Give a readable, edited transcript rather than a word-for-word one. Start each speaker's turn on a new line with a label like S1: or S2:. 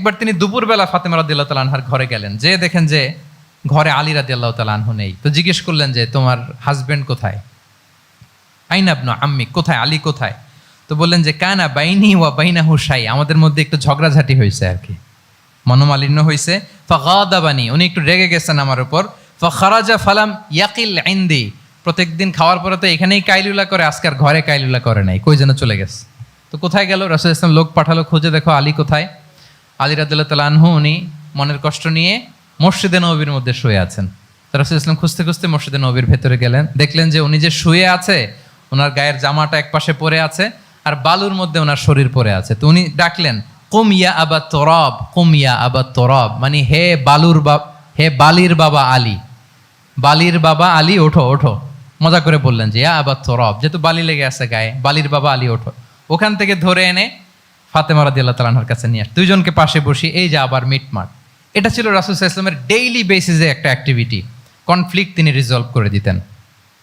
S1: একবার তিনি দুপুরবেলা ফাতেমা রাদিয়াল্লাহু তাআলা আনহার ঘরে গেলেন, যে দেখেন যে ঘরে আলী রাদিয়াল্লাহু তাআলা আনহু নেই। তো জিজ্ঞেস করলেন যে তোমার হাজবেন্ড কোথায়, আইনা ইবনু আম্মি, কোথায় আলী কোথায়? তো বললেন যে কানা বাইনি ওয়া বাইনাহু শাই, আমাদের মধ্যে একটু ঝগড়াঝাটি হয়েছে আর কি, মনোমালিন্য হয়েছে। ফাগাদাবানি, উনি একটু রেগে গেছেন আমার উপর। ফাখারাজা ফালাম ইয়াকিল ইনদি, প্রত্যেকদিন খাওয়ার পরে তো এখানেই কাইলুলা করে, আজকে আর ঘরে কাইলুলা করে নাই, কই যেন চলে গেছে। তো কোথায় গেল? রাসূল ইসলাম লোক পাঠালো, খুঁজে দেখো আলী কোথায়। আলী রাদিয়াল্লাহু তাআলা আনহু উনি মনের কষ্ট নিয়ে মসজিদে নববীর মধ্যে শুয়ে আছেন। তো রাসূল ইসলাম খুঁজতে খুঁজতে মসজিদে নববীর ভেতরে গেলেন, দেখলেন যে উনি যে শুয়ে আছে, ওনার গায়ের জামাটা এক পাশে পড়ে আছে আর বালুর মধ্যে ওনার শরীর পড়ে আছে। তো উনি ডাকলেন কুম ইয়া আবা তুরাব, কুম ইয়া আবা তুরাব, মানে হে বালির বাবা আলী, বালির বাবা আলী ওঠো ওঠো। মজা করে বললেন যে ইয়া আবা তুরাব, যেহেতু বালি লেগে আছে গায়ে, বালির বাবা আলী ওঠো। ওখান থেকে ধরে এনে ফাতেমা রাদিয়াল্লাহু তাআলা আনহার কাছে নিয়ে দুইজনকে পাশে বসি, এই যে আবার মিটমাট। এটা ছিল রাসূল সাল্লাল্লাহু আলাইহি ওয়াসাল্লামের ডেইলি বেসিসে একটা অ্যাক্টিভিটি। কনফ্লিক্ট তিনি রিজলভ করে দিতেন।